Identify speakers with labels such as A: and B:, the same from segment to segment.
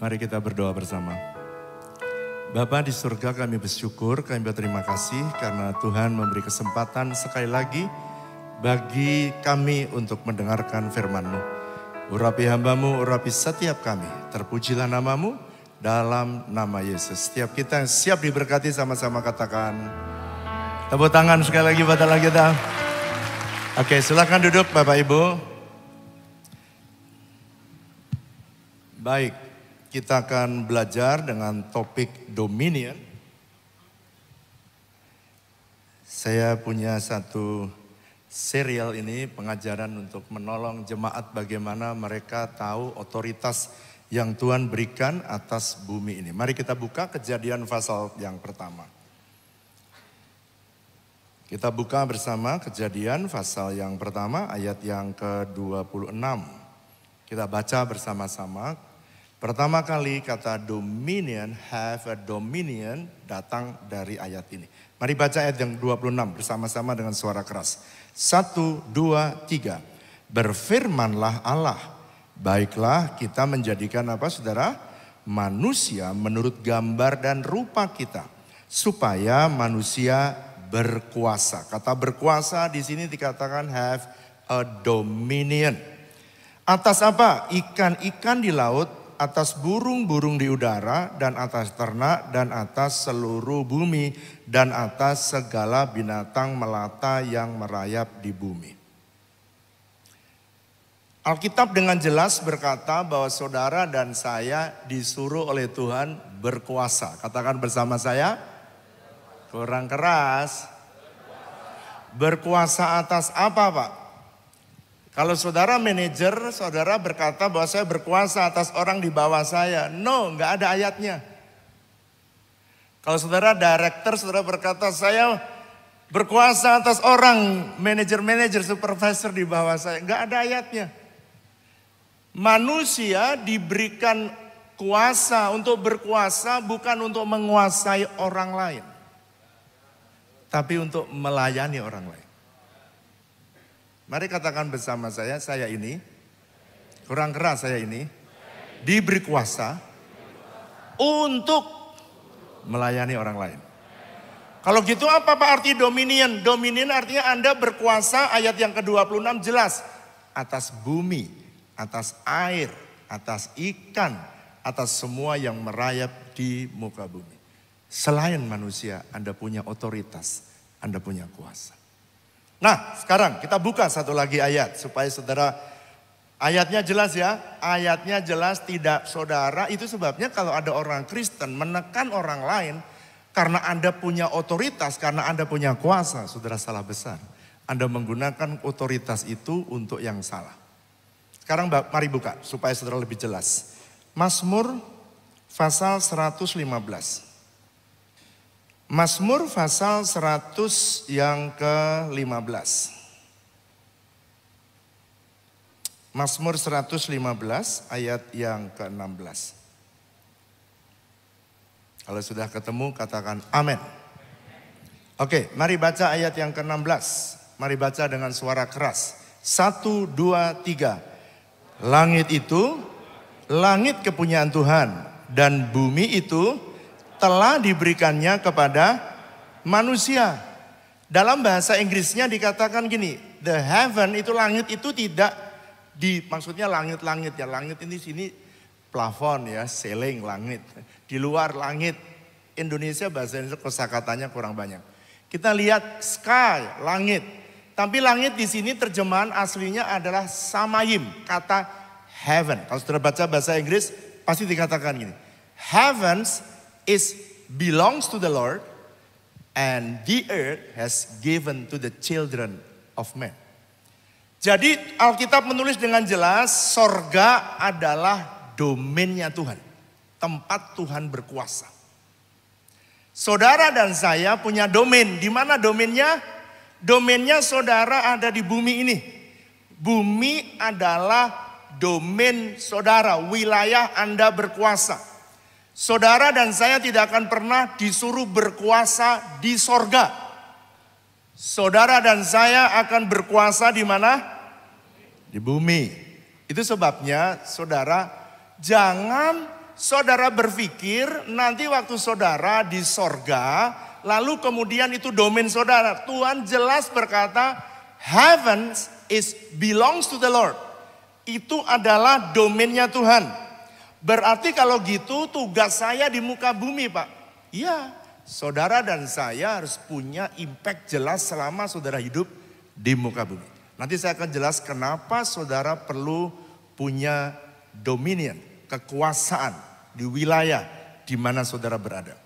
A: Mari kita berdoa bersama. Bapa di surga, kami bersyukur, kami berterima kasih karena Tuhan memberi kesempatan sekali lagi bagi kami untuk mendengarkan firman-Mu. Urapi hamba-Mu, urapi setiap kami. Terpujilah nama-Mu dalam nama Yesus. Setiap kita yang siap diberkati sama-sama katakan. Tepuk tangan sekali lagi buat Allah kita. Oke, silakan duduk Bapak Ibu. Baik, kita akan belajar dengan topik dominion. Saya punya satu serial ini pengajaran untuk menolong jemaat bagaimana mereka tahu otoritas yang Tuhan berikan atas bumi ini. Mari kita buka Kejadian pasal yang pertama. Kita buka bersama Kejadian pasal yang pertama ayat yang ke-26. Kita baca bersama-sama. Pertama kali kata dominion, have a dominion datang dari ayat ini. Mari baca ayat yang 26 bersama-sama dengan suara keras. 1, 2, 3. Berfirmanlah Allah, baiklah kita menjadikan apa saudara? Manusia menurut gambar dan rupa kita. Supaya manusia berkuasa. Kata berkuasa di sini dikatakan have a dominion. Atas apa? Ikan-ikan di laut, atas burung-burung di udara, dan atas ternak, dan atas seluruh bumi, dan atas segala binatang melata yang merayap di bumi. Alkitab dengan jelas berkata bahwa saudara dan saya disuruh oleh Tuhan berkuasa. Katakan bersama saya, kurang keras. Berkuasa atas apa Pak? Kalau saudara manajer, saudara berkata bahwa saya berkuasa atas orang di bawah saya. No, nggak ada ayatnya. Kalau saudara director, saudara berkata saya berkuasa atas orang, manajer-manajer, supervisor di bawah saya. Nggak ada ayatnya. Manusia diberikan kuasa untuk berkuasa bukan untuk menguasai orang lain. Tapi untuk melayani orang lain. Mari katakan bersama saya ini, kurang keras saya ini, diberi kuasa untuk melayani orang lain. Kalau gitu apa Pak arti dominion? Dominion artinya Anda berkuasa, ayat yang ke-26 jelas. Atas bumi, atas air, atas ikan, atas semua yang merayap di muka bumi. Selain manusia, Anda punya otoritas, Anda punya kuasa. Nah sekarang kita buka satu lagi ayat supaya saudara, ayatnya jelas ya, ayatnya jelas tidak saudara. Itu sebabnya kalau ada orang Kristen menekan orang lain karena Anda punya otoritas, karena Anda punya kuasa, saudara salah besar. Anda menggunakan otoritas itu untuk yang salah. Sekarang mari buka supaya saudara lebih jelas. Mazmur pasal 115. Mazmur pasal 100 yang ke-15. Mazmur 115 ayat yang ke-16. Kalau sudah ketemu katakan amin. Oke, mari baca ayat yang ke-16. Mari baca dengan suara keras. 1, 2, 3. Langit itu, langit kepunyaan Tuhan, dan bumi itu telah diberikannya kepada manusia. Dalam bahasa Inggrisnya dikatakan gini, the heaven itu langit itu tidak maksudnya langit-langit ya. Langit ini sini plafon ya, ceiling langit. Di luar langit. Indonesia bahasa Indonesia kosakatanya kurang banyak. Kita lihat sky, langit. Tapi langit di sini terjemahan aslinya adalah samayim, kata heaven. Kalau sudah baca bahasa Inggris pasti dikatakan gini. Heavens belongs to the Lord, and the earth has given to the children of men. Jadi Alkitab menulis dengan jelas, sorga adalah domainnya Tuhan. Tempat Tuhan berkuasa. Saudara dan saya punya domain. Di mana domainnya? Domainnya saudara ada di bumi ini. Bumi adalah domain saudara, wilayah Anda berkuasa. Saudara dan saya tidak akan pernah disuruh berkuasa di sorga. Saudara dan saya akan berkuasa di mana? Di bumi. Itu sebabnya saudara jangan saudara berpikir nanti waktu saudara di sorga, lalu kemudian itu domain saudara. Tuhan jelas berkata, heaven belongs to the Lord. Itu adalah domainnya Tuhan. Berarti kalau gitu tugas saya di muka bumi, Pak. Iya, saudara dan saya harus punya impact jelas selama saudara hidup di muka bumi. Nanti saya akan jelas kenapa saudara perlu punya dominion, kekuasaan di wilayah di mana saudara berada.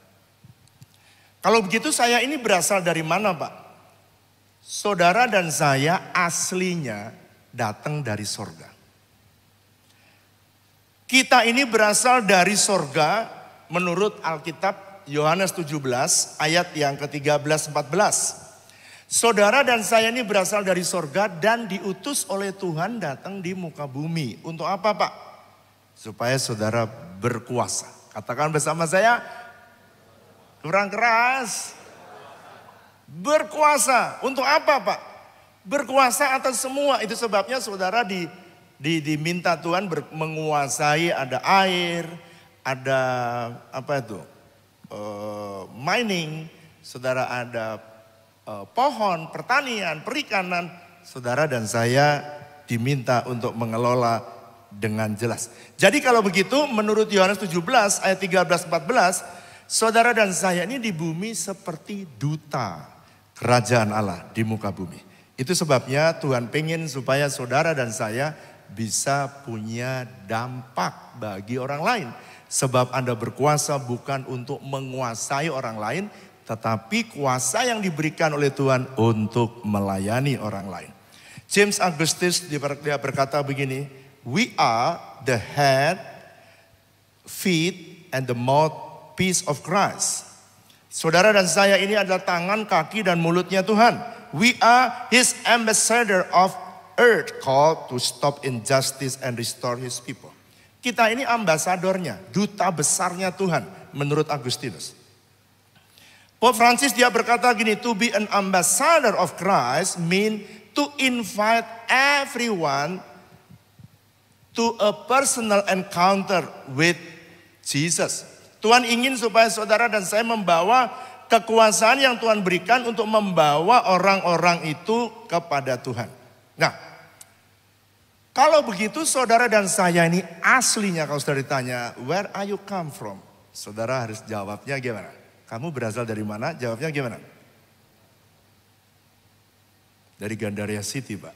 A: Kalau begitu saya ini berasal dari mana, Pak? Saudara dan saya aslinya datang dari sorga. Kita ini berasal dari sorga menurut Alkitab Yohanes 17 ayat yang ke-13-14. Saudara dan saya ini berasal dari sorga dan diutus oleh Tuhan datang di muka bumi. Untuk apa, Pak? Supaya saudara berkuasa. Katakan bersama saya, kurang keras. Berkuasa. Untuk apa, Pak? Berkuasa atas semua. Itu sebabnya saudara diminta Tuhan menguasai, ada air, ada apa itu? Mining, saudara ada pohon, pertanian, perikanan. Saudara dan saya diminta untuk mengelola dengan jelas. Jadi kalau begitu menurut Yohanes 17 ayat 13-14, saudara dan saya ini di bumi seperti duta kerajaan Allah di muka bumi. Itu sebabnya Tuhan pengen supaya saudara dan saya bisa punya dampak bagi orang lain. Sebab Anda berkuasa bukan untuk menguasai orang lain, tetapi kuasa yang diberikan oleh Tuhan untuk melayani orang lain. James Augustus dia berkata begini, we are the head, feet, and the mouthpiece of Christ. Saudara dan saya ini adalah tangan, kaki, dan mulutnya Tuhan. We are His ambassador of earth, called to stop injustice and restore His people. Kita ini ambasadornya, duta besarnya Tuhan menurut Agustinus. Pope Francis dia berkata gini, to be an ambassador of Christ mean to invite everyone to a personal encounter with Jesus. Tuhan ingin supaya saudara dan saya membawa kekuasaan yang Tuhan berikan untuk membawa orang-orang itu kepada Tuhan. Nah, kalau begitu saudara dan saya ini aslinya kalau saudara ditanya, where are you come from? Saudara harus jawabnya gimana? Kamu berasal dari mana? Jawabnya gimana? Dari Gandaria City, Pak.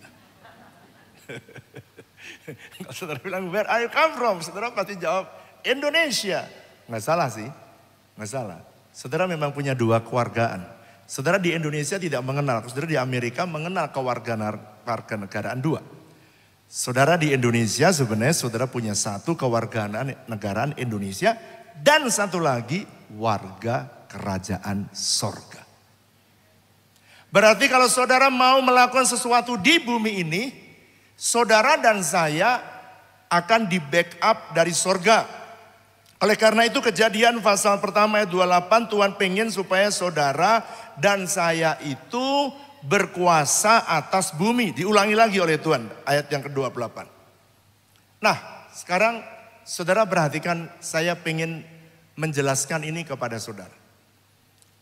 A: Kalau saudara bilang, where are you come from? Saudara pasti jawab, Indonesia. Nggak salah sih, nggak salah. Saudara memang punya dua kewargaan. Saudara di Indonesia tidak mengenal, saudara di Amerika mengenal kewarganegaraan dua. Saudara di Indonesia sebenarnya saudara punya satu kewarganegaraan Indonesia dan satu lagi warga kerajaan sorga. Berarti kalau saudara mau melakukan sesuatu di bumi ini, saudara dan saya akan di backup dari sorga. Oleh karena itu Kejadian pasal pertama ayat 28, Tuhan pengen supaya saudara dan saya itu berkuasa atas bumi. Diulangi lagi oleh Tuhan ayat yang ke-28. Nah sekarang saudara perhatikan, saya pengen menjelaskan ini kepada saudara.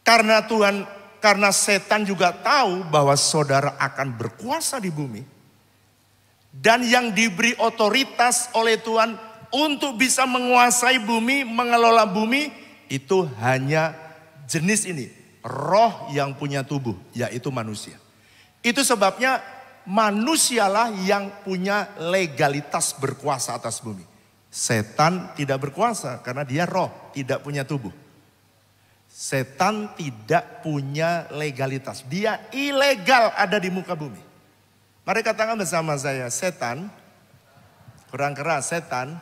A: Karena setan juga tahu bahwa saudara akan berkuasa di bumi. Dan yang diberi otoritas oleh Tuhan untuk bisa menguasai bumi, mengelola bumi, itu hanya jenis ini. Roh yang punya tubuh, yaitu manusia. Itu sebabnya manusialah yang punya legalitas berkuasa atas bumi. Setan tidak berkuasa karena dia roh, tidak punya tubuh. Setan tidak punya legalitas. Dia ilegal ada di muka bumi. Mari katakan bersama saya, setan, kurang keras, setan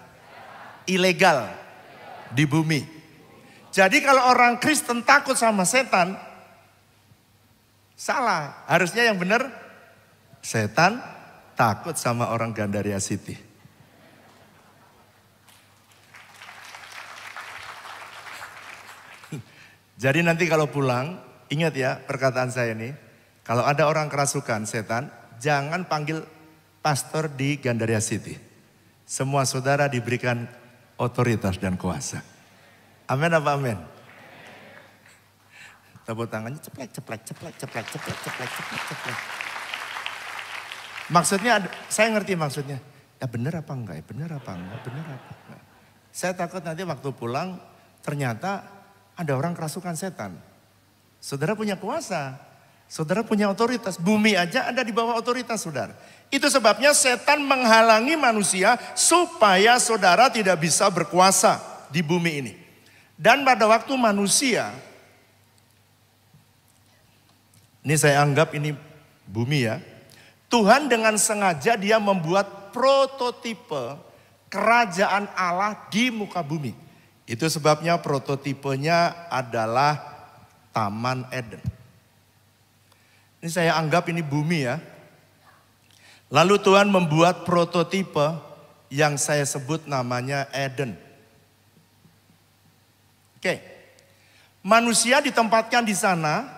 A: ilegal di bumi. Jadi kalau orang Kristen takut sama setan, salah. Harusnya yang benar, setan takut sama orang Gandaria City. Jadi nanti kalau pulang, ingat ya perkataan saya ini. Kalau ada orang kerasukan setan, jangan panggil pastor di Gandaria City. Semua saudara diberikan otoritas dan kuasa. Amin apa amin? Tepuk tangannya ceplek, ceplek, ceplek, ceplek, ceplek, ceplek, ceplek, ceplek. Maksudnya, saya ngerti maksudnya. Ya benar apa enggak, ya benar apa enggak, benar apa enggak. Saya takut nanti waktu pulang ternyata ada orang kerasukan setan. Saudara punya kuasa, saudara punya otoritas. Bumi aja ada di bawah otoritas saudara. Itu sebabnya setan menghalangi manusia supaya saudara tidak bisa berkuasa di bumi ini. Dan pada waktu manusia, ini saya anggap ini bumi ya. Tuhan dengan sengaja dia membuat prototipe kerajaan Allah di muka bumi. Itu sebabnya prototipenya adalah Taman Eden. Ini saya anggap ini bumi ya. Lalu Tuhan membuat prototipe yang saya sebut namanya Eden. Oke. Manusia ditempatkan di sana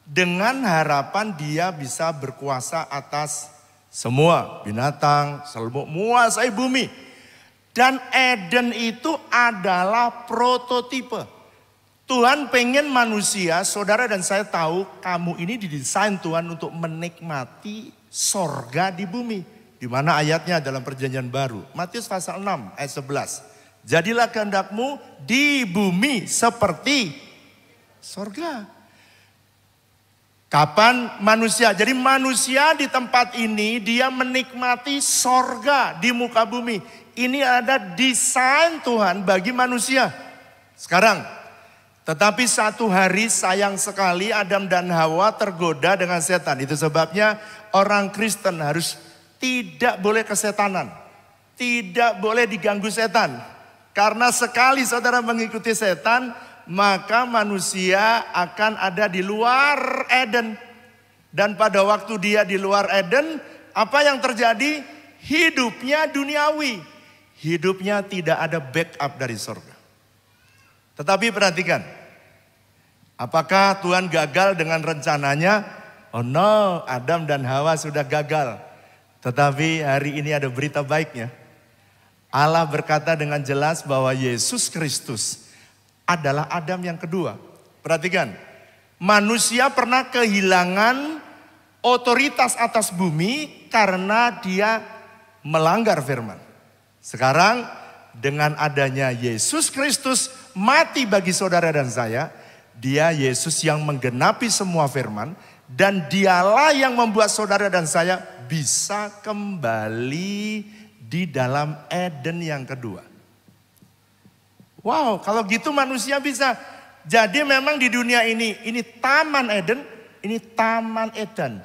A: dengan harapan dia bisa berkuasa atas semua binatang, semua menguasai bumi. Dan Eden itu adalah prototipe. Tuhan pengen manusia, saudara dan saya tahu kamu ini didesain Tuhan untuk menikmati sorga di bumi. Di mana ayatnya dalam perjanjian baru. Matius pasal 6 ayat 11. Jadilah kehendakmu di bumi seperti sorga. Kapan manusia? Jadi manusia di tempat ini dia menikmati sorga di muka bumi. Ini ada desain Tuhan bagi manusia. Sekarang, tetapi satu hari sayang sekali Adam dan Hawa tergoda dengan setan. Itu sebabnya orang Kristen harus tidak boleh kesetanan. Tidak boleh diganggu setan. Karena sekali saudara mengikuti setan, maka manusia akan ada di luar Eden. Dan pada waktu dia di luar Eden, apa yang terjadi? Hidupnya duniawi. Hidupnya tidak ada backup dari surga. Tetapi perhatikan, apakah Tuhan gagal dengan rencananya? Oh no, Adam dan Hawa sudah gagal. Tetapi hari ini ada berita baiknya. Allah berkata dengan jelas bahwa Yesus Kristus adalah Adam yang kedua. Perhatikan, manusia pernah kehilangan otoritas atas bumi karena dia melanggar firman. Sekarang dengan adanya Yesus Kristus mati bagi saudara dan saya, dia Yesus yang menggenapi semua firman dan dialah yang membuat saudara dan saya bisa kembali di dalam Eden yang kedua. Wow, kalau gitu manusia bisa. Jadi memang di dunia ini Taman Eden, ini Taman Eden.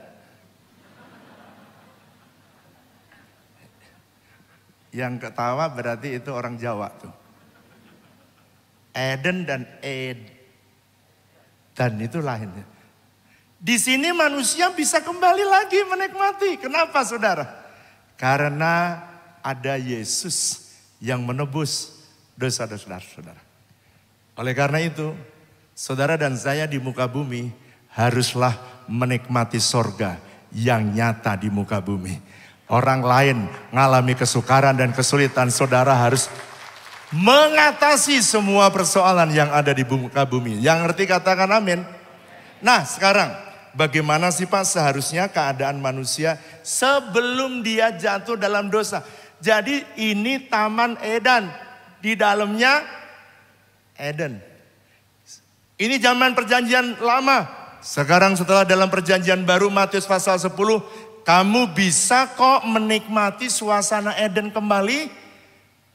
A: Yang ketawa berarti itu orang Jawa tuh. Eden dan Edan itu lainnya. Di sini manusia bisa kembali lagi menikmati. Kenapa saudara? Karena ada Yesus yang menebus dosa-dosa saudara. Oleh karena itu, saudara dan saya di muka bumi haruslah menikmati sorga yang nyata di muka bumi. Orang lain mengalami kesukaran dan kesulitan, saudara harus mengatasi semua persoalan yang ada di muka bumi. Yang ngerti katakan amin. Nah sekarang, bagaimana sih Pak seharusnya keadaan manusia sebelum dia jatuh dalam dosa? Jadi ini Taman Eden, di dalamnya Eden. Ini zaman perjanjian lama. Sekarang setelah dalam perjanjian baru Matius pasal 10, kamu bisa kok menikmati suasana Eden kembali.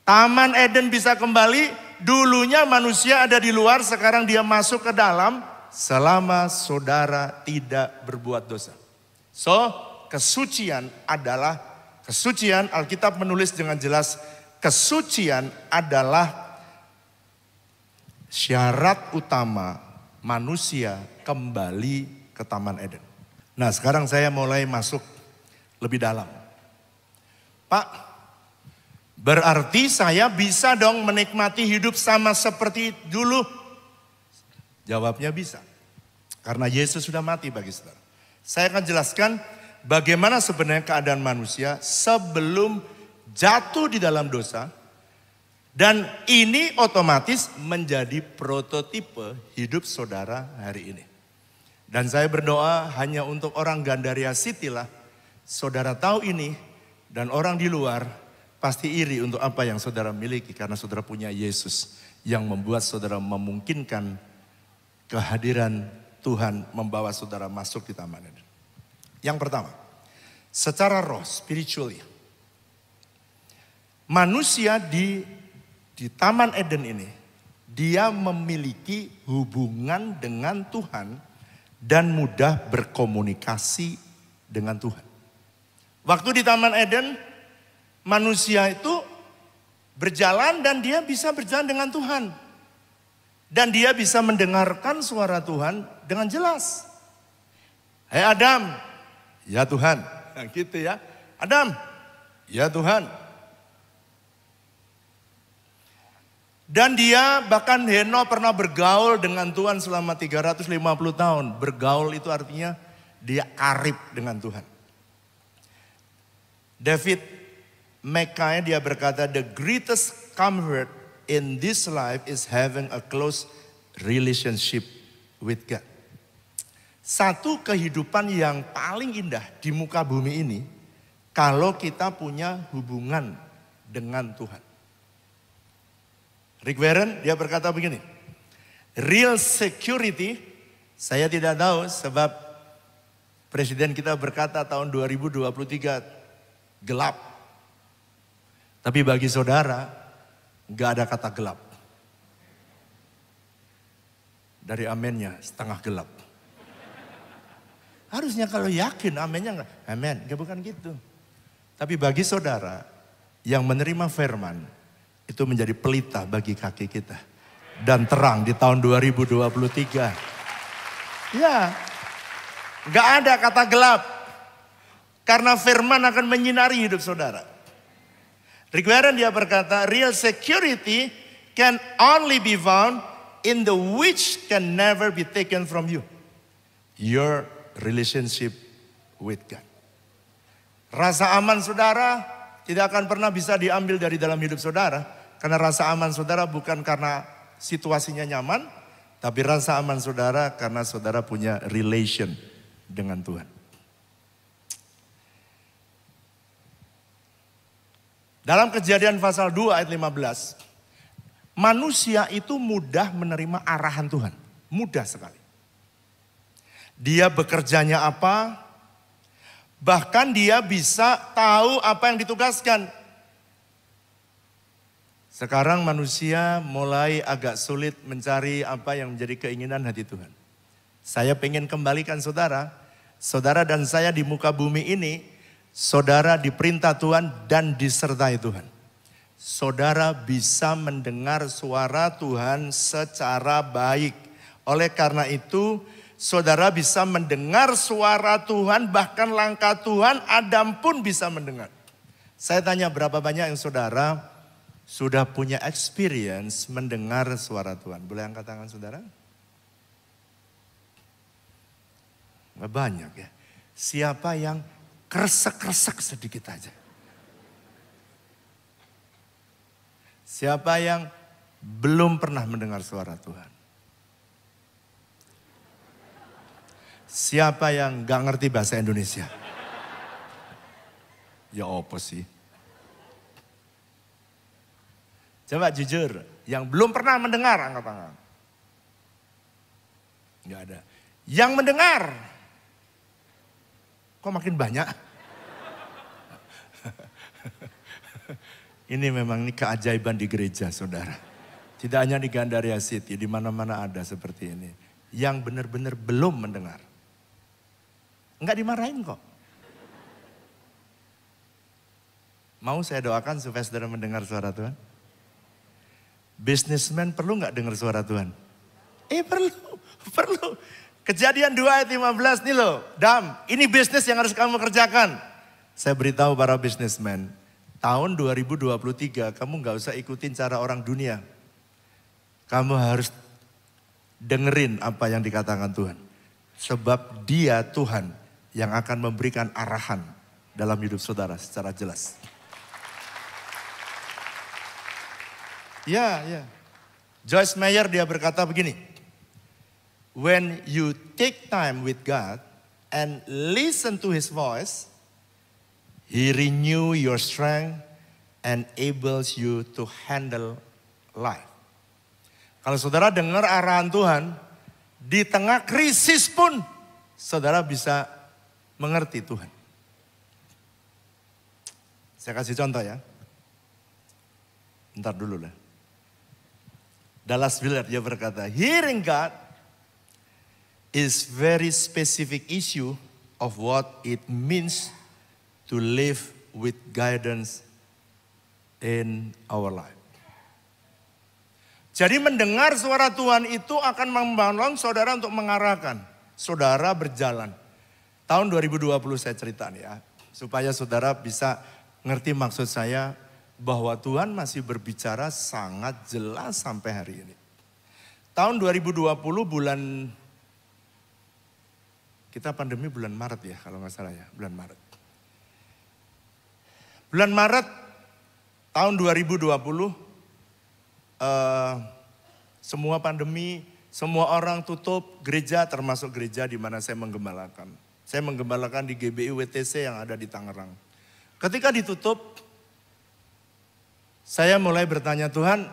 A: Taman Eden bisa kembali. Dulunya manusia ada di luar, sekarang dia masuk ke dalam. Selama saudara tidak berbuat dosa. So, kesucian adalah, kesucian Alkitab menulis dengan jelas, kesucian adalah syarat utama manusia kembali ke Taman Eden. Nah sekarang saya mulai masuk lebih dalam. Pak, berarti saya bisa dong menikmati hidup sama seperti dulu? Jawabnya bisa. Karena Yesus sudah mati bagi saudara. Saya akan jelaskan bagaimana sebenarnya keadaan manusia sebelum jatuh di dalam dosa. Dan ini otomatis menjadi prototipe hidup saudara hari ini. Dan saya berdoa hanya untuk orang Gandaria City lah. Saudara tahu ini dan orang di luar pasti iri untuk apa yang saudara miliki. Karena saudara punya Yesus yang membuat saudara memungkinkan kehadiran Tuhan membawa saudara masuk di Taman Eden. Yang pertama, secara roh, spiritually. Manusia di Taman Eden ini, dia memiliki hubungan dengan Tuhan dan mudah berkomunikasi dengan Tuhan. Waktu di Taman Eden, manusia itu berjalan dan dia bisa berjalan dengan Tuhan. Dan dia bisa mendengarkan suara Tuhan dengan jelas. Hai Adam, ya Tuhan. Nah, gitu ya. Adam, ya Tuhan. Dan dia bahkan Henokh pernah bergaul dengan Tuhan selama 350 tahun. Bergaul itu artinya dia karib dengan Tuhan. David Mackay dia berkata, the greatest comfort in this life is having a close relationship with God. Satu kehidupan yang paling indah di muka bumi ini, kalau kita punya hubungan dengan Tuhan. Rick Warren dia berkata begini, real security, saya tidak tahu sebab presiden kita berkata tahun 2023 gelap. Tapi bagi saudara, gak ada kata gelap. Dari amennya setengah gelap. Harusnya kalau yakin amennya enggak, amen, gak bukan gitu. Tapi bagi saudara yang menerima firman, itu menjadi pelita bagi kaki kita. Dan terang di tahun 2023. Ya, gak ada kata gelap. Karena firman akan menyinari hidup saudara. Rick Warren dia berkata, real security can only be found in the which can never be taken from you. Your relationship with God. Rasa aman saudara tidak akan pernah bisa diambil dari dalam hidup saudara. Karena rasa aman saudara bukan karena situasinya nyaman. Tapi rasa aman saudara karena saudara punya relation dengan Tuhan. Dalam Kejadian pasal 2 ayat 15. Manusia itu mudah menerima arahan Tuhan. Mudah sekali. Dia bekerjanya apa? Bahkan dia bisa tahu apa yang ditugaskan. Sekarang manusia mulai agak sulit mencari apa yang menjadi keinginan hati Tuhan. Saya pengen kembalikan saudara. Saudara dan saya di muka bumi ini, saudara diperintah Tuhan dan disertai Tuhan. Saudara bisa mendengar suara Tuhan secara baik. Oleh karena itu, saudara bisa mendengar suara Tuhan, bahkan langkah Tuhan, Adam pun bisa mendengar. Saya tanya berapa banyak yang saudara sudah punya experience mendengar suara Tuhan. Boleh angkat tangan saudara? Nggak banyak ya. Siapa yang kresek-kresek sedikit aja? Siapa yang belum pernah mendengar suara Tuhan? Siapa yang gak ngerti bahasa Indonesia? Ya apa sih? Coba jujur, yang belum pernah mendengar angkat tangan. Gak ada. Yang mendengar, kok makin banyak? Ini memang ini keajaiban di gereja saudara. Tidak hanya di Gandaria City, di mana-mana ada seperti ini. Yang benar-benar belum mendengar. Enggak dimarahin kok. Mau saya doakan supaya saudara mendengar suara Tuhan? Businessman perlu nggak dengar suara Tuhan? Perlu. Kejadian 2 ayat 15 nih loh. Dam, ini bisnis yang harus kamu kerjakan. Saya beritahu para businessman, tahun 2023 kamu nggak usah ikutin cara orang dunia. Kamu harus dengerin apa yang dikatakan Tuhan. Sebab dia Tuhan yang akan memberikan arahan dalam hidup saudara secara jelas. Ya, ya. Joyce Meyer dia berkata begini. When you take time with God and listen to His voice, He renew your strength and enables you to handle life. Kalau saudara dengar arahan Tuhan, di tengah krisis pun saudara bisa mengerti Tuhan. Saya kasih contoh ya. Bentar dulu lah. Dallas Willard dia berkata, hearing God is very specific issue of what it means to live with guidance in our life. Jadi mendengar suara Tuhan itu akan membangun saudara untuk mengarahkan. Saudara berjalan. Tahun 2020 saya cerita nih ya. Supaya saudara bisa ngerti maksud saya bahwa Tuhan masih berbicara sangat jelas sampai hari ini. Tahun 2020 bulan, kita pandemi bulan Maret ya kalau nggak salah ya, bulan Maret. Bulan Maret tahun 2020, semua pandemi, semua orang tutup gereja, termasuk gereja di mana saya menggembalakan. Saya menggembalakan di GBI WTC yang ada di Tangerang. Ketika ditutup, saya mulai bertanya, Tuhan,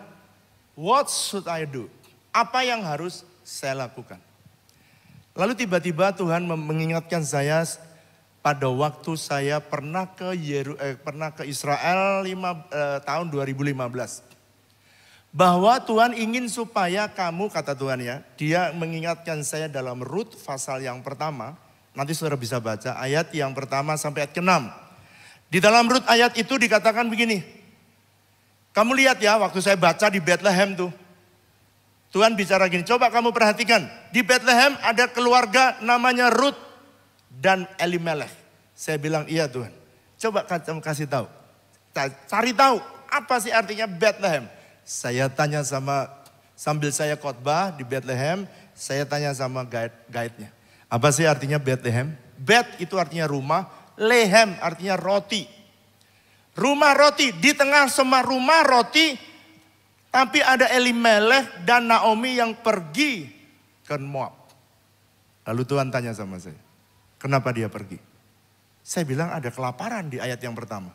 A: what should I do? Apa yang harus saya lakukan? Lalu tiba-tiba Tuhan mengingatkan saya pada waktu saya pernah ke Israel tahun 2015. Bahwa Tuhan ingin supaya kamu, kata Tuhan ya, Dia mengingatkan saya dalam Rut pasal yang pertama. Nanti saudara bisa baca ayat yang pertama sampai ayat ke-6. Di dalam Rut ayat itu dikatakan begini. Kamu lihat ya waktu saya baca di Bethlehem tuh. Tuhan bicara gini, coba kamu perhatikan. Di Bethlehem ada keluarga namanya Rut dan Elimelech. Saya bilang iya Tuhan. Coba kamu kasih tahu. Cari tahu apa sih artinya Bethlehem. Saya tanya sambil saya khotbah di Bethlehem, saya tanya sama guide-nya. Apa sih artinya Bethlehem? Beth itu artinya rumah, Lehem artinya roti. Rumah roti, di tengah semua rumah roti, tapi ada Elimelech dan Naomi yang pergi ke Moab. Lalu Tuhan tanya sama saya, kenapa dia pergi? Saya bilang ada kelaparan di ayat yang pertama.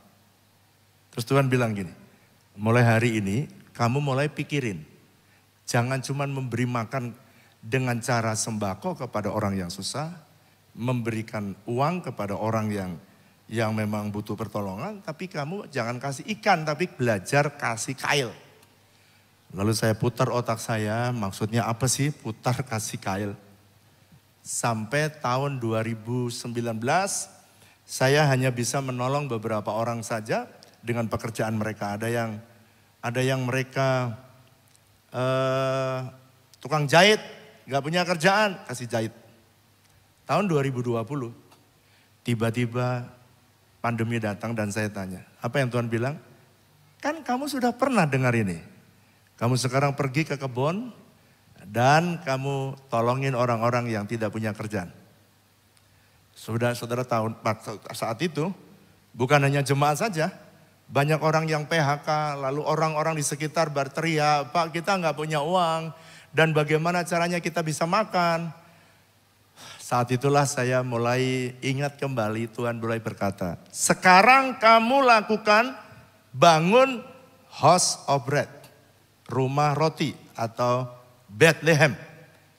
A: Terus Tuhan bilang gini, mulai hari ini kamu mulai pikirin, jangan cuma memberi makan dengan cara sembako kepada orang yang susah, memberikan uang kepada orang yang memang butuh pertolongan, tapi kamu jangan kasih ikan, tapi belajar kasih kail. Lalu saya putar otak saya, maksudnya apa sih putar kasih kail? Sampai tahun 2019, saya hanya bisa menolong beberapa orang saja dengan pekerjaan mereka. Ada yang mereka tukang jahit, gak punya kerjaan, kasih jahit. Tahun 2020, tiba-tiba pandemi datang dan saya tanya, apa yang Tuhan bilang? Kan kamu sudah pernah dengar ini. Kamu sekarang pergi ke kebun dan kamu tolongin orang-orang yang tidak punya kerjaan. Saudara tahu saat itu bukan hanya jemaat saja. Banyak orang yang PHK, lalu orang-orang di sekitar berteriak, Pak kita nggak punya uang dan bagaimana caranya kita bisa makan. Saat itulah saya mulai ingat kembali Tuhan mulai berkata, sekarang kamu lakukan bangun House of Bread, rumah roti atau Bethlehem.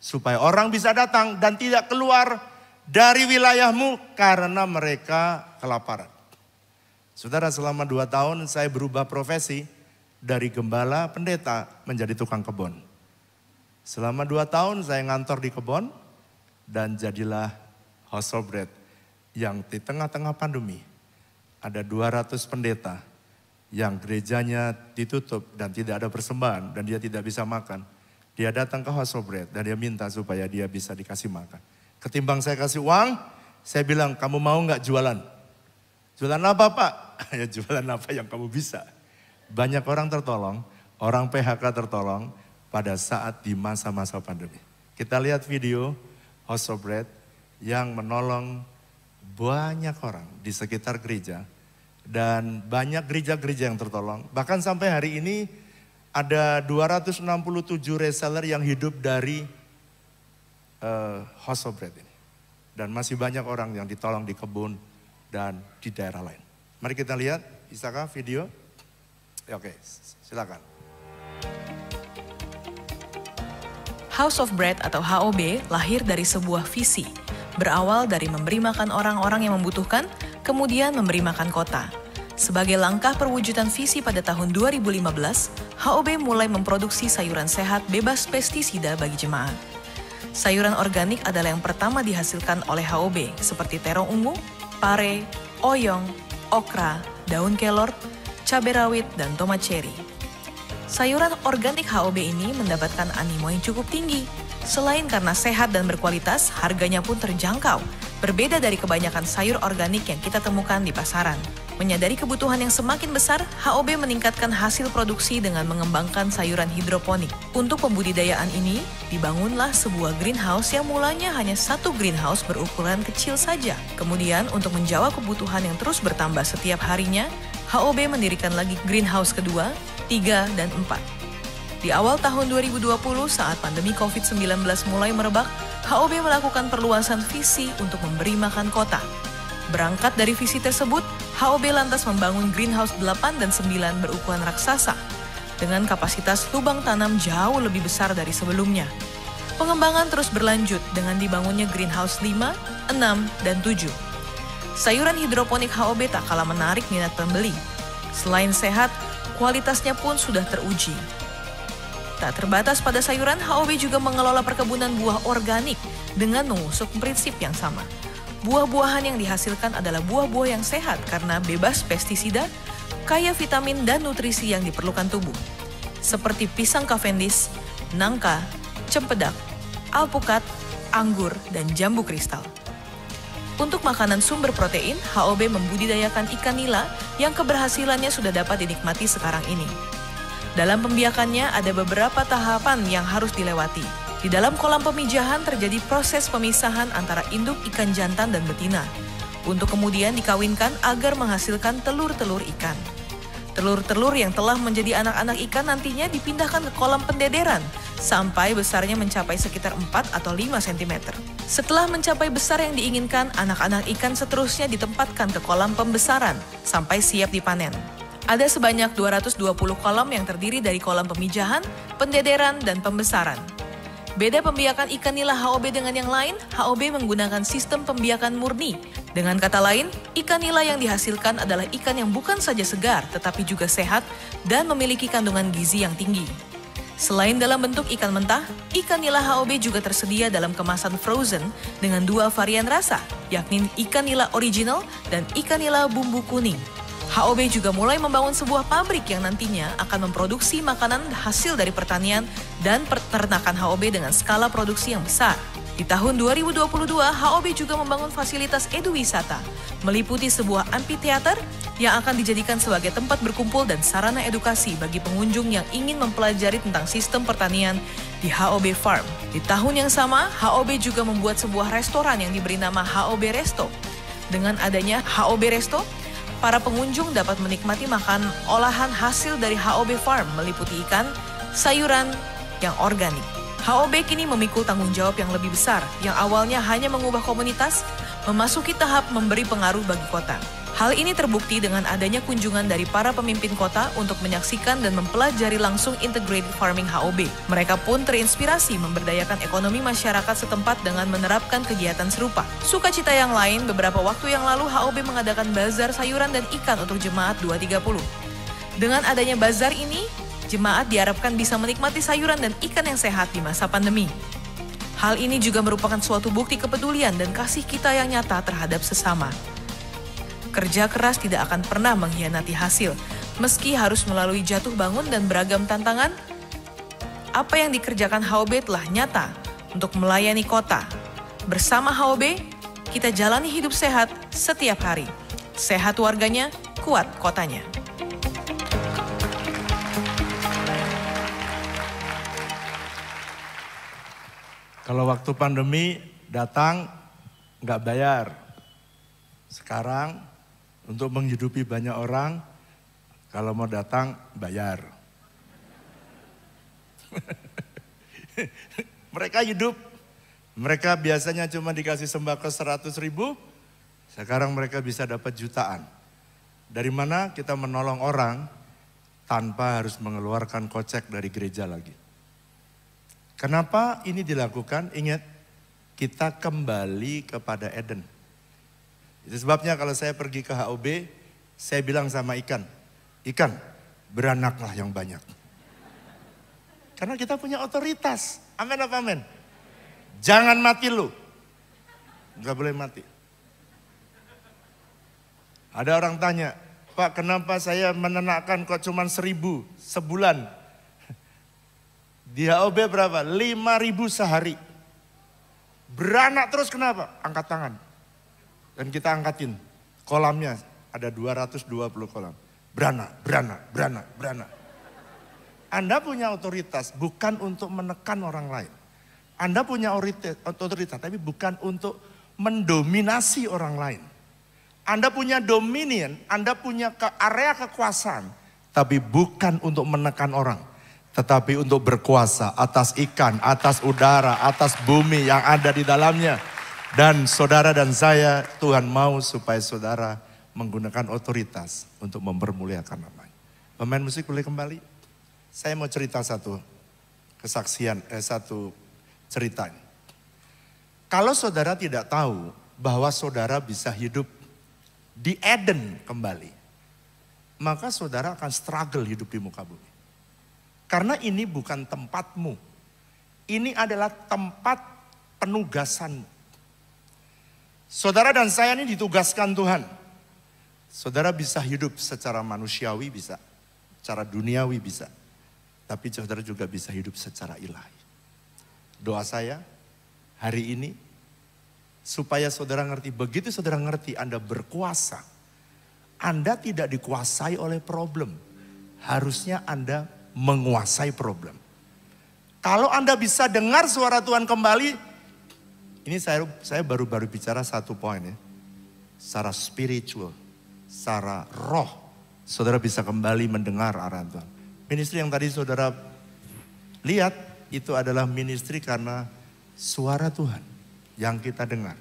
A: Supaya orang bisa datang dan tidak keluar dari wilayahmu karena mereka kelaparan. Saudara selama 2 tahun saya berubah profesi dari gembala pendeta menjadi tukang kebun. Selama 2 tahun saya ngantor di kebun. Dan jadilah House of Bread yang di tengah-tengah pandemi ada 200 pendeta yang gerejanya ditutup dan tidak ada persembahan dan dia tidak bisa makan. Dia datang ke House of Bread dan dia minta supaya dia bisa dikasih makan. Ketimbang saya kasih uang, saya bilang kamu mau nggak jualan? Jualan apa Pak? Ya jualan apa yang kamu bisa. Banyak orang tertolong, orang PHK tertolong pada saat di masa-masa pandemi. Kita lihat video House of Bread yang menolong banyak orang di sekitar gereja dan banyak gereja-gereja yang tertolong. Bahkan sampai hari ini ada 267 reseller yang hidup dari House of Bread ini. Dan masih banyak orang yang ditolong di kebun dan di daerah lain. Mari kita lihat, bisakah video? Ya, oke, silakan.
B: House of Bread atau HOB lahir dari sebuah visi. Berawal dari memberi makan orang-orang yang membutuhkan, kemudian memberi makan kota. Sebagai langkah perwujudan visi pada tahun 2015, HOB mulai memproduksi sayuran sehat bebas pestisida bagi jemaat. Sayuran organik adalah yang pertama dihasilkan oleh HOB, seperti terong ungu, pare, oyong, okra, daun kelor, cabai rawit, dan tomat cherry. Sayuran organik HOB ini mendapatkan animo yang cukup tinggi. Selain karena sehat dan berkualitas, harganya pun terjangkau. Berbeda dari kebanyakan sayur organik yang kita temukan di pasaran. Menyadari kebutuhan yang semakin besar, HOB meningkatkan hasil produksi dengan mengembangkan sayuran hidroponik. Untuk pembudidayaan ini, dibangunlah sebuah greenhouse yang mulanya hanya satu greenhouse berukuran kecil saja. Kemudian, untuk menjawab kebutuhan yang terus bertambah setiap harinya, HOB mendirikan lagi greenhouse kedua, 3, dan 4. Di awal tahun 2020 saat pandemi COVID-19 mulai merebak, HOB melakukan perluasan visi untuk memberi makan kota. Berangkat dari visi tersebut, HOB lantas membangun greenhouse 8 dan 9 berukuran raksasa dengan kapasitas lubang tanam jauh lebih besar dari sebelumnya. Pengembangan terus berlanjut dengan dibangunnya greenhouse 5, 6, dan 7. Sayuran hidroponik HOB tak kalah menarik minat pembeli. Selain sehat, kualitasnya pun sudah teruji. Tak terbatas pada sayuran, HOB juga mengelola perkebunan buah organik dengan mengusung prinsip yang sama. Buah-buahan yang dihasilkan adalah buah-buah yang sehat karena bebas pestisida, kaya vitamin dan nutrisi yang diperlukan tubuh. Seperti pisang Cavendish, nangka, cempedak, alpukat, anggur, dan jambu kristal. Untuk makanan sumber protein, HOB membudidayakan ikan nila yang keberhasilannya sudah dapat dinikmati sekarang ini. Dalam pembiakannya ada beberapa tahapan yang harus dilewati. Di dalam kolam pemijahan terjadi proses pemisahan antara induk ikan jantan dan betina, untuk kemudian dikawinkan agar menghasilkan telur-telur ikan. Telur-telur yang telah menjadi anak-anak ikan nantinya dipindahkan ke kolam pendederan, sampai besarnya mencapai sekitar 4 atau 5 cm. Setelah mencapai besar yang diinginkan, anak-anak ikan seterusnya ditempatkan ke kolam pembesaran, sampai siap dipanen. Ada sebanyak 220 kolam yang terdiri dari kolam pemijahan, pendederan, dan pembesaran. Beda pembiakan ikan nila HOB dengan yang lain, HOB menggunakan sistem pembiakan murni. Dengan kata lain, ikan nila yang dihasilkan adalah ikan yang bukan saja segar, tetapi juga sehat dan memiliki kandungan gizi yang tinggi. Selain dalam bentuk ikan mentah, ikan nila HOB juga tersedia dalam kemasan frozen dengan 2 varian rasa, yakni ikan nila original dan ikan nila bumbu kuning. HOB juga mulai membangun sebuah pabrik yang nantinya akan memproduksi makanan hasil dari pertanian dan peternakan HOB dengan skala produksi yang besar. Di tahun 2022, HOB juga membangun fasilitas eduwisata, meliputi sebuah amphitheater yang akan dijadikan sebagai tempat berkumpul dan sarana edukasi bagi pengunjung yang ingin mempelajari tentang sistem pertanian di HOB Farm. Di tahun yang sama, HOB juga membuat sebuah restoran yang diberi nama HOB Resto. Dengan adanya HOB Resto, para pengunjung dapat menikmati makan olahan hasil dari HOB Farm meliputi ikan, sayuran yang organik. HOB kini memikul tanggung jawab yang lebih besar, yang awalnya hanya mengubah komunitas, memasuki tahap memberi pengaruh bagi kota. Hal ini terbukti dengan adanya kunjungan dari para pemimpin kota untuk menyaksikan dan mempelajari langsung integrated farming HOB. Mereka pun terinspirasi memberdayakan ekonomi masyarakat setempat dengan menerapkan kegiatan serupa. Sukacita yang lain, beberapa waktu yang lalu HOB mengadakan bazar sayuran dan ikan untuk jemaat 230. Dengan adanya bazar ini, jemaat diharapkan bisa menikmati sayuran dan ikan yang sehat di masa pandemi. Hal ini juga merupakan suatu bukti kepedulian dan kasih kita yang nyata terhadap sesama. Kerja keras tidak akan pernah mengkhianati hasil, meski harus melalui jatuh bangun dan beragam tantangan. Apa yang dikerjakan HOB telah nyata untuk melayani kota. Bersama HOB, kita jalani hidup sehat setiap hari. Sehat warganya, kuat kotanya.
A: Kalau waktu pandemi datang nggak bayar. Sekarang untuk menghidupi banyak orang, kalau mau datang bayar. Mereka hidup, mereka biasanya cuma dikasih sembako 100.000, sekarang mereka bisa dapat jutaan. Dari mana kita menolong orang tanpa harus mengeluarkan kocek dari gereja lagi. Kenapa ini dilakukan? Ingat, kita kembali kepada Eden. Itu sebabnya kalau saya pergi ke HOB, saya bilang sama ikan, beranaklah yang banyak. Karena kita punya otoritas. Amin apa amin? Jangan mati lu. Enggak boleh mati. Ada orang tanya, Pak kenapa saya menenakkan kok cuma 1.000 sebulan? Di HOB berapa? 5.000 sehari. Beranak terus kenapa? Angkat tangan. Dan kita angkatin. Kolamnya ada 220 kolam. Beranak. Anda punya otoritas bukan untuk menekan orang lain. Anda punya otoritas tapi bukan untuk mendominasi orang lain. Anda punya dominion, Anda punya area kekuasaan. Tapi bukan untuk menekan orang. Tetapi untuk berkuasa atas ikan, atas udara, atas bumi yang ada di dalamnya. Dan saudara dan saya, Tuhan mau supaya saudara menggunakan otoritas untuk mempermuliakan namanya. Pemain musik boleh kembali? Saya mau cerita satu cerita ini. Kalau saudara tidak tahu bahwa saudara bisa hidup di Eden kembali, maka saudara akan struggle hidup di muka bumi. Karena ini bukan tempatmu. Ini adalah tempat penugasanmu. Saudara dan saya ini ditugaskan Tuhan. Saudara bisa hidup secara manusiawi bisa, secara duniawi bisa. Tapi saudara juga bisa hidup secara ilahi. Doa saya hari ini supaya saudara ngerti, begitu saudara ngerti Anda berkuasa. Anda tidak dikuasai oleh problem. Harusnya Anda menguasai problem. Kalau Anda bisa dengar suara Tuhan kembali, ini saya baru bicara satu poin ya. Secara spiritual, secara roh, saudara bisa kembali mendengar arahan Tuhan. Ministry yang tadi saudara lihat itu adalah ministry karena suara Tuhan yang kita dengar.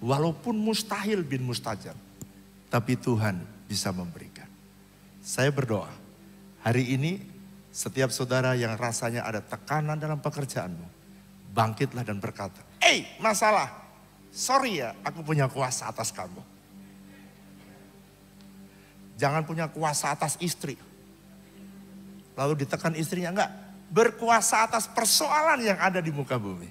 A: Walaupun mustahil bin mustajab, tapi Tuhan bisa memberikan. Saya berdoa, hari ini setiap saudara yang rasanya ada tekanan dalam pekerjaanmu, bangkitlah dan berkata, masalah, sorry ya aku punya kuasa atas kamu. Jangan punya kuasa atas istri. Lalu ditekan istrinya, enggak. Berkuasa atas persoalan yang ada di muka bumi.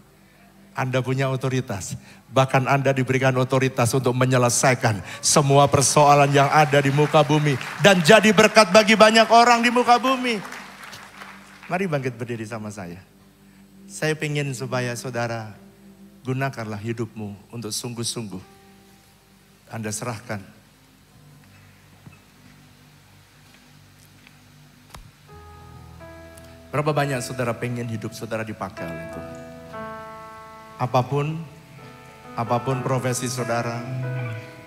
A: Anda punya otoritas. Bahkan Anda diberikan otoritas untuk menyelesaikan semua persoalan yang ada di muka bumi. Dan jadi berkat bagi banyak orang di muka bumi. Mari bangkit berdiri sama saya. Saya ingin supaya saudara gunakanlah hidupmu untuk sungguh-sungguh. Anda serahkan. Berapa banyak saudara pengen hidup saudara dipakai oleh Tuhan? Apapun profesi saudara,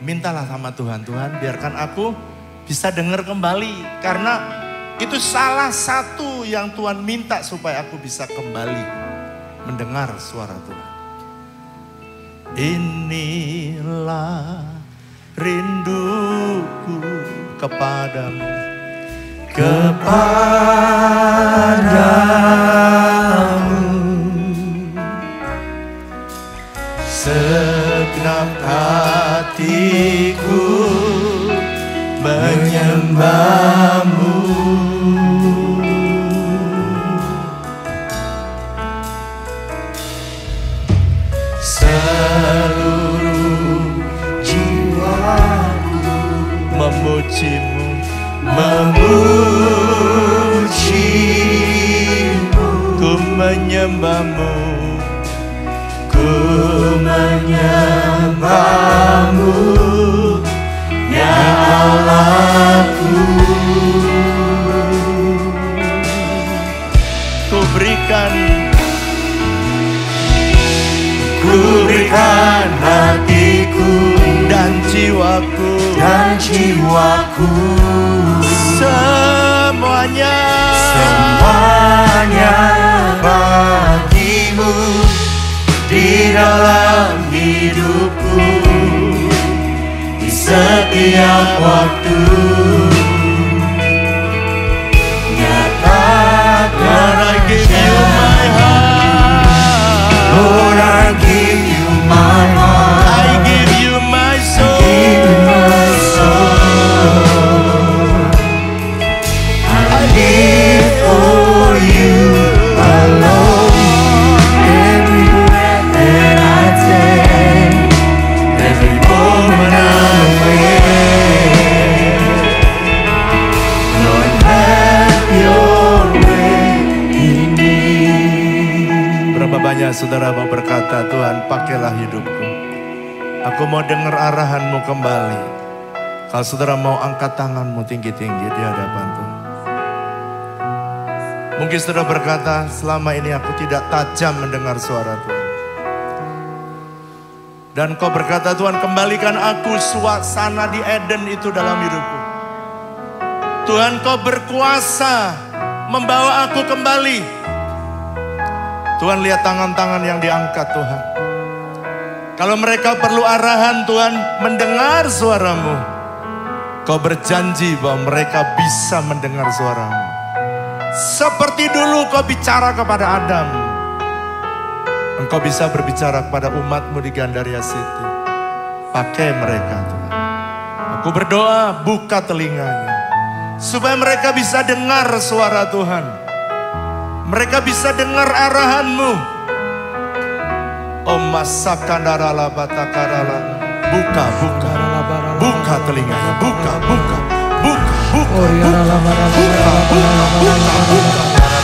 A: mintalah sama Tuhan. Tuhan biarkan aku bisa dengar kembali. Karena itu salah satu yang Tuhan minta supaya aku bisa kembali mendengar suara Tuhan. Inilah rinduku kepadamu. Segenap hatiku menyembahmu. Seluruh jiwaku memujimu, ku menyembahmu, ya Allahku. Ku berikan hatiku dan jiwaku, semuanya
C: hanya bagimu di dalam hidupku di setiap waktu.
A: Lord, I give you my heart.
C: Lord, I give you my heart.
A: I give you my soul.
C: Give you my soul. I live for you alone. Every breath that I take, every moment I'm awake. Lord, have your way in me.
A: Berapa banyak saudara mau berkata, Tuhan pakailah hidupku. Aku mau dengar arahanmu kembali. Kalau saudara mau angkat tanganmu tinggi-tinggi di hadapan Tuhan. Mungkin saudara berkata, selama ini aku tidak tajam mendengar suara Tuhan. Dan kau berkata, Tuhan kembalikan aku suasana di Eden itu dalam hidupku. Tuhan kau berkuasa membawa aku kembali. Tuhan lihat tangan-tangan yang diangkat Tuhan. Kalau mereka perlu arahan Tuhan mendengar suaramu. Kau berjanji bahwa mereka bisa mendengar suaramu. Seperti dulu kau bicara kepada Adam. Engkau bisa berbicara kepada umatmu di Gandaria City. Pakai mereka Tuhan. Aku berdoa buka telinganya. Supaya mereka bisa dengar suara Tuhan. Mereka bisa dengar arahanmu. Oh masakandarala batakarala. Buka telinganya. Buka.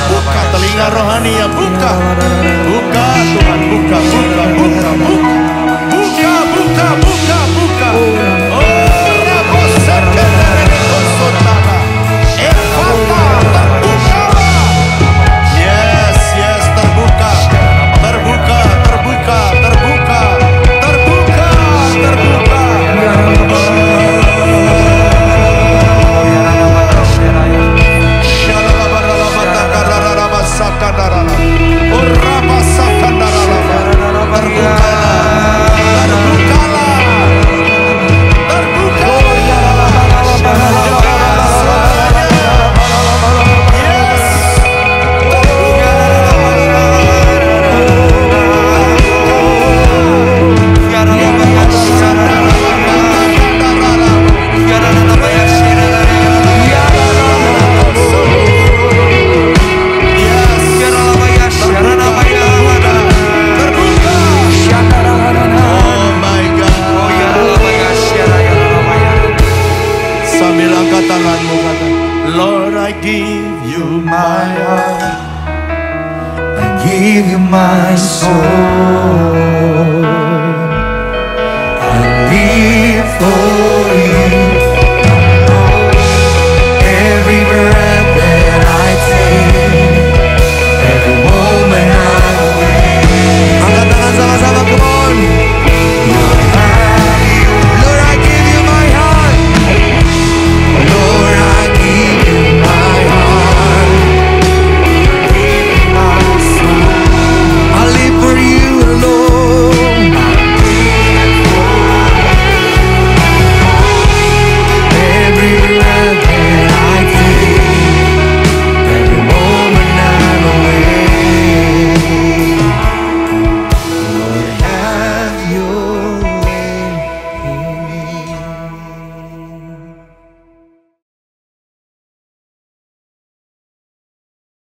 A: Buka telinga rohani ya. Buka Tuhan. Buka. Oh rabosakandarala kosotara. Efata terbuka. Yes, terbuka.
C: give you my soul.